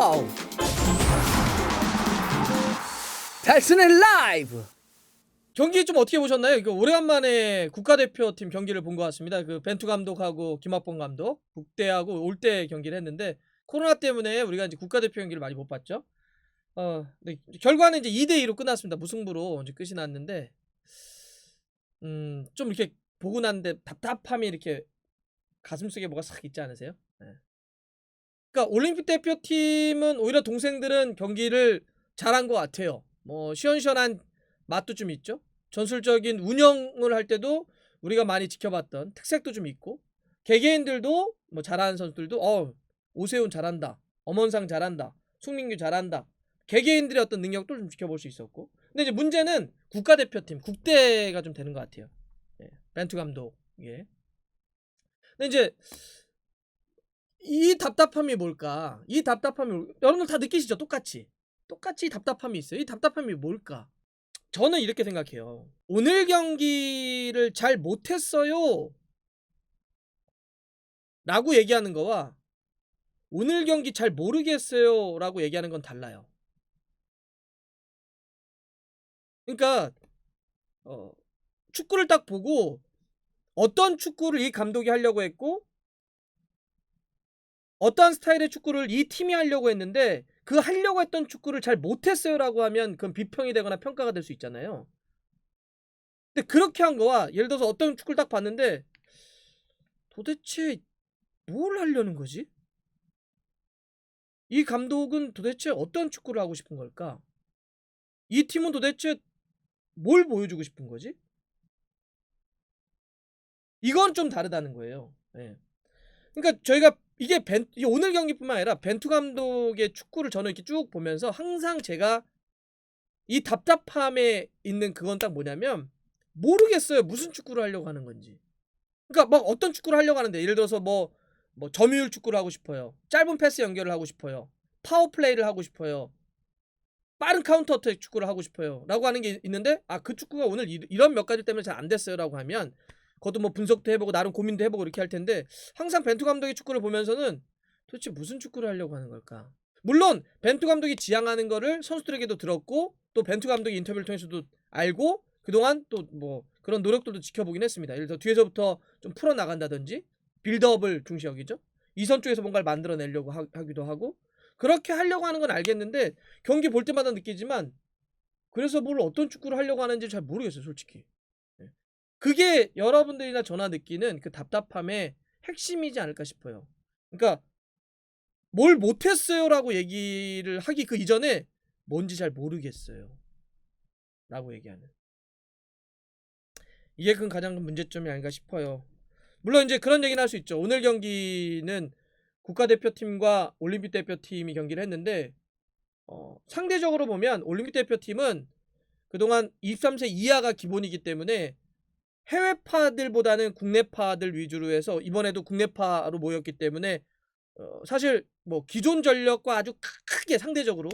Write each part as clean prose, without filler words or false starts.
와우! 달슨의 라이브! 경기 좀 어떻게 보셨나요? 이거 오래간만에 국가대표팀 경기를 본 것 같습니다. 그 벤투 감독하고 김학범 감독, 국대하고 올 때 경기를 했는데 코로나 때문에 우리가 이제 국가대표 경기를 많이 못 봤죠. 네, 결과는 이제 2대2로 끝났습니다. 무승부로 이제 끝이 났는데 좀 이렇게 보고 났는데 답답함이 이렇게 가슴속에 뭐가 싹 있지 않으세요? 네. 그러니까 올림픽 대표팀은 오히려 동생들은 경기를 잘한 것 같아요. 뭐 시원시원한 맛도 좀 있죠. 전술적인 운영을 할 때도 우리가 많이 지켜봤던 특색도 좀 있고, 개개인들도 뭐 잘하는 선수들도 오세훈 잘한다, 엄원상 잘한다, 송민규 잘한다, 개개인들의 어떤 능력도 좀 지켜볼 수 있었고. 근데 이제 문제는 국가대표팀 국대가 좀 되는 것 같아요. 예, 벤투 감독. 예. 근데 이제 이 답답함이 뭘까? 이 답답함이 여러분들 다 느끼시죠? 똑같이 답답함이 있어요. 이 답답함이 뭘까? 저는 이렇게 생각해요. 오늘 경기를 잘 못했어요 라고 얘기하는 거와 오늘 경기 잘 모르겠어요 라고 얘기하는 건 달라요. 그러니까 축구를 딱 보고 어떤 축구를 이 감독이 하려고 했고 어떠한 스타일의 축구를 이 팀이 하려고 했는데 그 하려고 했던 축구를 잘 못했어요 라고 하면 그건 비평이 되거나 평가가 될 수 있잖아요. 근데 그렇게 한 거와 예를 들어서 어떤 축구를 딱 봤는데 도대체 뭘 하려는 거지? 이 감독은 도대체 어떤 축구를 하고 싶은 걸까? 이 팀은 도대체 뭘 보여주고 싶은 거지? 이건 좀 다르다는 거예요. 예. 그러니까 저희가 이게 오늘 경기뿐만 아니라 벤투 감독의 축구를 저는 이렇게 쭉 보면서 항상 제가 이 답답함에 있는 그건 딱 뭐냐면 모르겠어요. 무슨 축구를 하려고 하는 건지. 그러니까 막 어떤 축구를 하려고 하는데 예를 들어서 뭐 점유율 축구를 하고 싶어요. 짧은 패스 연결을 하고 싶어요. 파워플레이를 하고 싶어요. 빠른 카운터 어택 축구를 하고 싶어요 라고 하는 게 있는데 그 축구가 오늘 이런 몇 가지 때문에 잘 안 됐어요 라고 하면 그것도 뭐 분석도 해보고 나름 고민도 해보고 이렇게 할 텐데 항상 벤투 감독의 축구를 보면서는 도대체 무슨 축구를 하려고 하는 걸까? 물론 벤투 감독이 지향하는 거를 선수들에게도 들었고 또 벤투 감독의 인터뷰를 통해서도 알고 그동안 또 뭐 그런 노력들도 지켜보긴 했습니다. 예를 들어 뒤에서부터 좀 풀어나간다든지 빌드업을 중시 여기죠. 이선 쪽에서 뭔가를 만들어내려고 하기도 하고 그렇게 하려고 하는 건 알겠는데 경기 볼 때마다 느끼지만 그래서 뭘 어떤 축구를 하려고 하는지 잘 모르겠어요 솔직히. 그게 여러분들이나 저나 느끼는 그 답답함의 핵심이지 않을까 싶어요. 그러니까 뭘 못했어요 라고 얘기를 하기 그 이전에 뭔지 잘 모르겠어요 라고 얘기하는 이게 그 가장 큰 문제점이 아닌가 싶어요. 물론 이제 그런 얘기는 할 수 있죠. 오늘 경기는 국가대표팀과 올림픽 대표팀이 경기를 했는데 상대적으로 보면 올림픽 대표팀은 그동안 23세 이하가 기본이기 때문에 해외파들보다는 국내파들 위주로 해서 이번에도 국내파로 모였기 때문에 사실 뭐 기존 전력과 아주 크게 상대적으로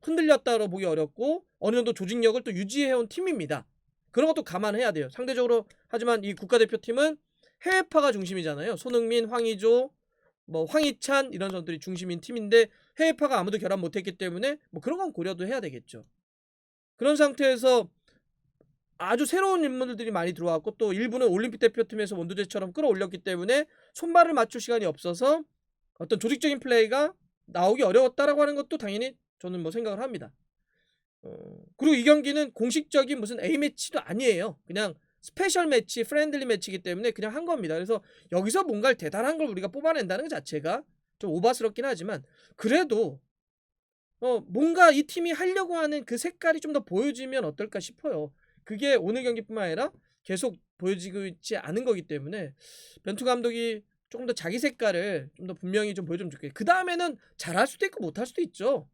흔들렸다고 보기 어렵고 어느 정도 조직력을 또 유지해온 팀입니다. 그런 것도 감안해야 돼요. 상대적으로 하지만 이 국가대표팀은 해외파가 중심이잖아요. 손흥민, 황의조, 뭐 황희찬 이런 선수들이 중심인 팀인데 해외파가 아무도 결합 못했기 때문에 뭐 그런 건 고려도 해야 되겠죠. 그런 상태에서 아주 새로운 인물들이 많이 들어왔고 또 일부는 올림픽 대표팀에서 원두재처럼 끌어올렸기 때문에 손발을 맞출 시간이 없어서 어떤 조직적인 플레이가 나오기 어려웠다라고 하는 것도 당연히 저는 뭐 생각을 합니다. 그리고 이 경기는 공식적인 무슨 A매치도 아니에요. 그냥 스페셜 매치, 프렌들리 매치이기 때문에 그냥 한 겁니다. 그래서 여기서 뭔가 대단한 걸 우리가 뽑아낸다는 것 자체가 좀 오바스럽긴 하지만 그래도 뭔가 이 팀이 하려고 하는 그 색깔이 좀 더 보여지면 어떨까 싶어요. 그게 오늘 경기뿐만 아니라 계속 보여지고 있지 않은 거기 때문에 벤투 감독이 조금 더 자기 색깔을 좀 더 분명히 좀 보여주면 좋겠어요. 그 다음에는 잘할 수도 있고 못할 수도 있죠.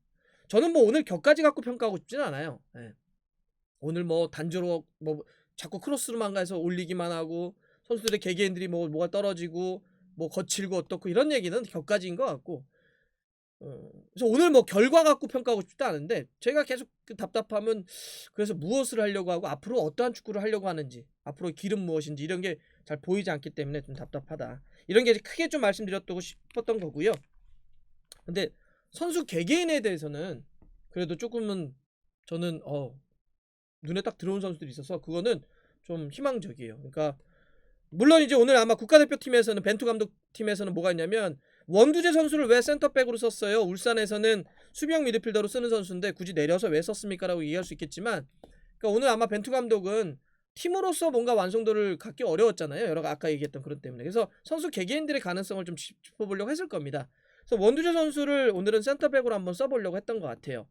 저는 뭐 오늘 격까지 갖고 평가하고 싶지는 않아요. 네. 오늘 뭐 단조로 뭐 자꾸 크로스로만 가서 올리기만 하고 선수들의 개개인들이 뭐가 떨어지고 뭐 거칠고 어떻고 이런 얘기는 격까지인 것 같고 그래서 오늘 뭐 결과 갖고 평가하고 싶지도 않은데 제가 계속 그 답답함은 그래서 무엇을 하려고 하고 앞으로 어떠한 축구를 하려고 하는지 앞으로 길은 무엇인지 이런 게 잘 보이지 않기 때문에 좀 답답하다. 이런 게 크게 좀 말씀드렸다고 싶었던 거고요. 근데 선수 개개인에 대해서는 그래도 조금은 저는 눈에 딱 들어온 선수들이 있어서 그거는 좀 희망적이에요. 그러니까 물론 이제 오늘 아마 국가대표팀에서는 벤투 감독 팀에서는 뭐가 있냐면 원두재 선수를 왜 센터백으로 썼어요? 울산에서는 수비형 미드필더로 쓰는 선수인데 굳이 내려서 왜 썼습니까? 라고 얘기할 수 있겠지만 그러니까 오늘 아마 벤투 감독은 팀으로서 뭔가 완성도를 갖기 어려웠잖아요. 여러 아까 얘기했던 그런 때문에. 그래서 선수 개개인들의 가능성을 좀 짚어보려고 했을 겁니다. 그래서 원두재 선수를 오늘은 센터백으로 한번 써보려고 했던 것 같아요.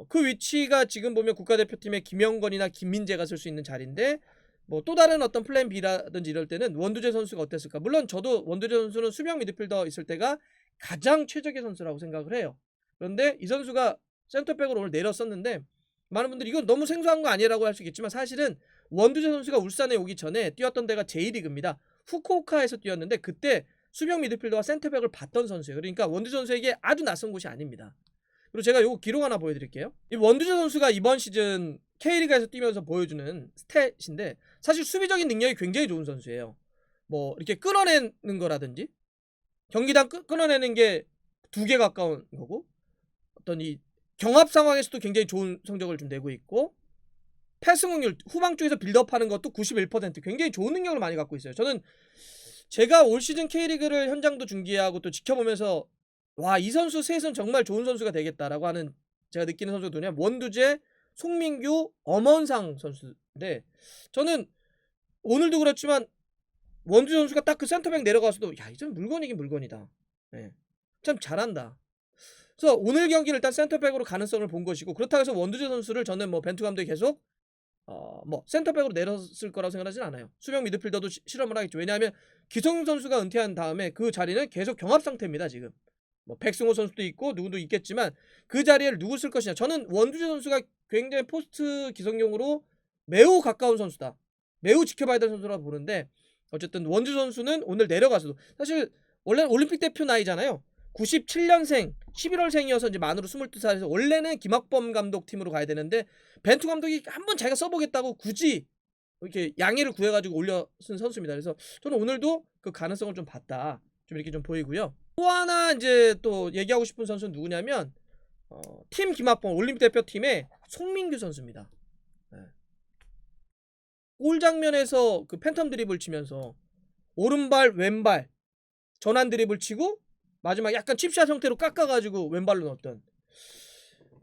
그 위치가 지금 보면 국가대표팀의 김영건이나 김민재가 쓸 수 있는 자리인데 뭐 또 다른 어떤 플랜 B라든지 이럴 때는 원두재 선수가 어땠을까? 물론 저도 원두재 선수는 수비형 미드필더 있을 때가 가장 최적의 선수라고 생각을 해요. 그런데 이 선수가 센터백으로 오늘 내렸었는데 많은 분들이 이건 너무 생소한 거 아니라고 할 수 있겠지만 사실은 원두재 선수가 울산에 오기 전에 뛰었던 데가 J리그입니다. 후쿠오카에서 뛰었는데 그때 수비형 미드필더와 센터백을 봤던 선수예요. 그러니까 원두재 선수에게 아주 낯선 곳이 아닙니다. 그리고 제가 요거 기록 하나 보여드릴게요. 이 원두재 선수가 이번 시즌 K리그에서 뛰면서 보여주는 스탯인데 사실 수비적인 능력이 굉장히 좋은 선수예요. 뭐 이렇게 끊어내는 거라든지 경기당 끊어내는 게 2개 가까운 거고 어떤 이 경합 상황에서도 굉장히 좋은 성적을 좀 내고 있고 패스 능률 후방 쪽에서 빌드업하는 것도 91% 굉장히 좋은 능력을 많이 갖고 있어요. 저는 제가 올 시즌 K리그를 현장도 중계하고 또 지켜보면서 와, 이 선수 셋은 정말 좋은 선수가 되겠다라고 하는 제가 느끼는 선수가 누구냐면 원두재, 송민규, 엄원상 선수인데 저는 오늘도 그렇지만 원두재 선수가 딱 그 센터백 내려가서도 야, 이젠 물건이긴 물건이다. 네. 참 잘한다. 그래서 오늘 경기를 일단 센터백으로 가능성을 본 것이고 그렇다고 해서 원두재 선수를 저는 뭐 벤투 감독이 계속 뭐 센터백으로 내렸을 거라고 생각하진 않아요. 수비형 미드필더도 실험을 하겠죠. 왜냐하면 기성용 선수가 은퇴한 다음에 그 자리는 계속 경합 상태입니다. 지금 뭐 백승호 선수도 있고 누구도 있겠지만 그 자리에 누구 쓸 것이냐. 저는 원두재 선수가 굉장히 포스트 기성용으로 매우 가까운 선수다. 매우 지켜봐야 될 선수라고 보는데 어쨌든 원두재 선수는 오늘 내려가서도 사실 원래 올림픽 대표 나이잖아요. 97년생 11월생이어서 이제 만으로 22살에서 원래는 김학범 감독 팀으로 가야 되는데 벤투 감독이 한번 자기가 써보겠다고 굳이 이렇게 양해를 구해가지고 올려 쓴 선수입니다. 그래서 저는 오늘도 그 가능성을 좀 봤다. 좀 이렇게 좀 보이고요. 또 하나 이제 또 얘기하고 싶은 선수는 누구냐면 팀 김학범 올림픽 대표팀의 송민규 선수입니다. 네. 골 장면에서 그 팬텀 드리블 치면서 오른발 왼발 전환 드리블 치고 마지막 약간 칩샷 형태로 깎아가지고 왼발로 넣었던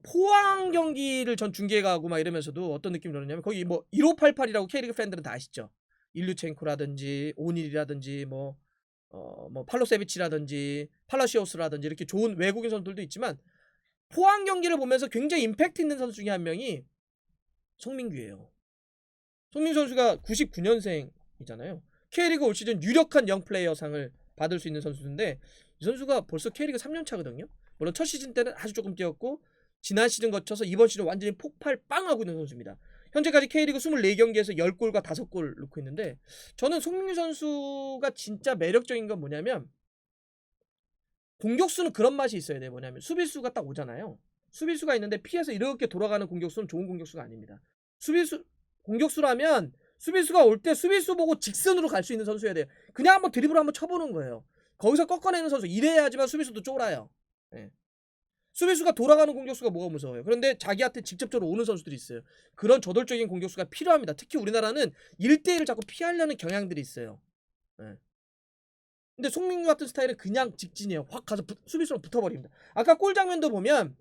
포항 경기를 전 중계가고 막 이러면서도 어떤 느낌이 들었냐면 거기 뭐 1588이라고 K리그 팬들은 다 아시죠? 일류첸코라든지 오닐이라든지 뭐 팔로세비치라든지 팔라시오스라든지 이렇게 좋은 외국인 선수들도 있지만 포항 경기를 보면서 굉장히 임팩트 있는 선수 중에 한 명이 송민규예요. 송민규 선수가 99년생이잖아요. K리그 올 시즌 유력한 영플레이어상을 받을 수 있는 선수인데 이 선수가 벌써 K리그 3년 차거든요. 물론 첫 시즌 때는 아주 조금 뛰었고 지난 시즌 거쳐서 이번 시즌 완전히 폭발 빵 하고 있는 선수입니다. 현재까지 K리그 24경기에서 10골과 5골 넣고 있는데 저는 송민규 선수가 진짜 매력적인 건 뭐냐면 공격수는 그런 맛이 있어야 돼요. 뭐냐면 수비수가 딱 오잖아요. 수비수가 있는데 피해서 이렇게 돌아가는 공격수는 좋은 공격수가 아닙니다. 공격수라면 수비수가 올 때 수비수 보고 직선으로 갈 수 있는 선수여야 돼요. 그냥 한번 드리블 한번 쳐보는 거예요. 거기서 꺾어내는 선수 이래야지만 수비수도 쫄아요. 네. 수비수가 돌아가는 공격수가 뭐가 무서워요. 그런데 자기한테 직접적으로 오는 선수들이 있어요. 그런 저돌적인 공격수가 필요합니다. 특히 우리나라는 1대1을 자꾸 피하려는 경향들이 있어요. 네. 근데 송민규 같은 스타일은 그냥 직진이에요. 확 가서 수비수랑 붙어버립니다. 아까 골 장면도 보면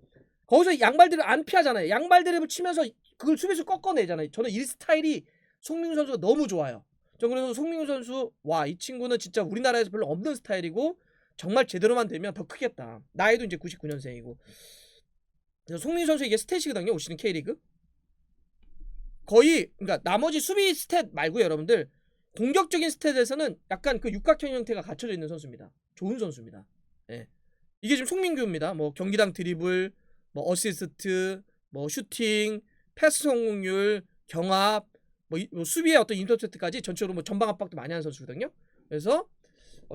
거기서 양발들을 안 피하잖아요. 양발 드립을 치면서 그걸 수비수 꺾어내잖아요. 저는 이 스타일이 송민규 선수가 너무 좋아요. 저 그래서 송민규 선수 와, 이 친구는 진짜 우리나라에서 별로 없는 스타일이고 정말 제대로만 되면 더 크겠다. 나이도 이제 99년생이고. 그래서 송민규 선수 이게 스탯이거든요. 올 시즌 K리그. 거의 그러니까 나머지 수비 스탯 말고 여러분들 공격적인 스탯에서는 약간 그 육각형 형태가 갖춰져 있는 선수입니다. 좋은 선수입니다. 예. 이게 지금 송민규입니다. 뭐 경기당 드리블, 뭐 어시스트, 뭐 슈팅, 패스 성공률, 경합, 뭐 수비의 어떤 인터셉트까지 전체적으로 뭐 전방 압박도 많이 하는 선수거든요. 그래서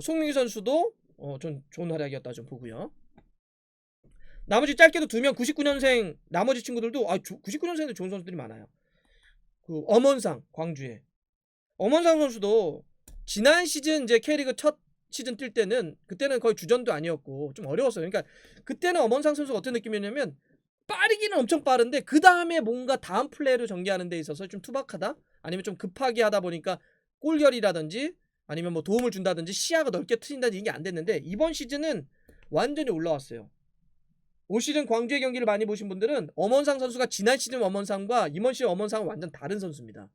송민규 선수도 좀 좋은 활약이었다 좀 보고요. 나머지 짧게도 2명 99년생 나머지 친구들도 99년생도 좋은 선수들이 많아요. 그 엄원상 광주에 엄원상 선수도 지난 시즌 이제 K리그 첫 시즌 뛸 때는 그때는 거의 주전도 아니었고 좀 어려웠어요. 그러니까 그때는 엄원상 선수가 어떤 느낌이었냐면 빠르기는 엄청 빠른데 그 다음에 뭔가 다음 플레이를 전개하는 데 있어서 좀 투박하다? 아니면 좀 급하게 하다 보니까 골결이라든지 아니면 뭐 도움을 준다든지 시야가 넓게 트인다든지 이게 안 됐는데 이번 시즌은 완전히 올라왔어요. 올 시즌 광주의 경기를 많이 보신 분들은 엄원상 선수가 지난 시즌 엄원상과 이번 시즌 엄원상은 완전 다른 선수입니다.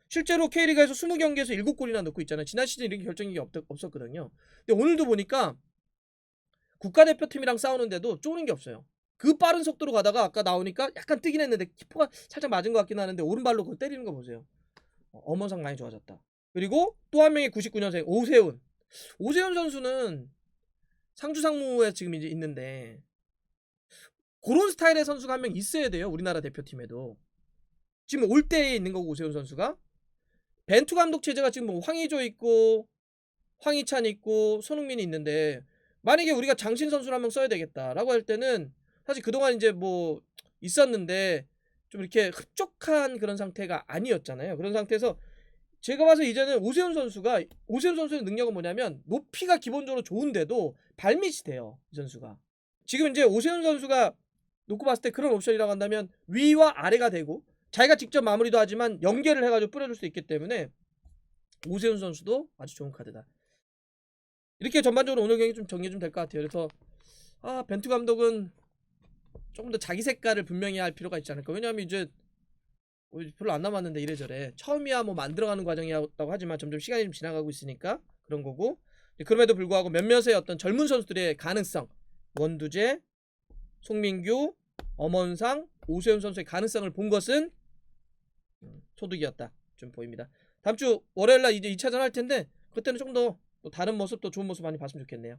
실제로 K리그에서 20경기에서 7골이나 넣고 있잖아요. 지난 시즌 이렇게 결정력이 없었거든요. 근데 오늘도 보니까 국가대표팀이랑 싸우는데도 쪼는 게 없어요. 그 빠른 속도로 가다가 아까 나오니까 약간 뜨긴 했는데 키퍼가 살짝 맞은 것 같긴 하는데 오른발로 그걸 때리는 거 보세요. 엄원상 많이 좋아졌다. 그리고 또 한 명이 99년생 오세훈. 오세훈 선수는 상주상무에 지금 이제 있는데 그런 스타일의 선수가 한 명 있어야 돼요. 우리나라 대표팀에도. 지금 올 때에 있는 거고 오세훈 선수가. 벤투 감독 체제가 지금 뭐 황의조 있고 황희찬 있고 손흥민이 있는데 만약에 우리가 장신 선수를 한 명 써야 되겠다라고 할 때는 사실 그동안 이제 뭐 있었는데 좀 이렇게 흡족한 그런 상태가 아니었잖아요. 그런 상태에서 제가 봐서 이제는 오세훈 선수의 능력은 뭐냐면 높이가 기본적으로 좋은데도 발밑이 돼요. 이 선수가. 지금 이제 오세훈 선수가 놓고 봤을 때 그런 옵션이라고 한다면 위와 아래가 되고 자기가 직접 마무리도 하지만 연계를 해가지고 뿌려줄 수 있기 때문에 오세훈 선수도 아주 좋은 카드다. 이렇게 전반적으로 오늘 경기 좀 정리 좀 될 것 같아요. 그래서 벤투 감독은 조금 더 자기 색깔을 분명히 할 필요가 있지 않을까. 왜냐하면 이제 별로 안 남았는데 이래저래 처음이야 뭐 만들어가는 과정이었다고 하지만 점점 시간이 좀 지나가고 있으니까 그런 거고, 그럼에도 불구하고 몇몇의 어떤 젊은 선수들의 가능성, 원두재, 송민규, 엄원상, 오세훈 선수의 가능성을 본 것은 소득이었다 좀 보입니다. 다음 주 월요일날 이제 2차전 할 텐데 그때는 좀 더 다른 모습, 또 좋은 모습 많이 봤으면 좋겠네요.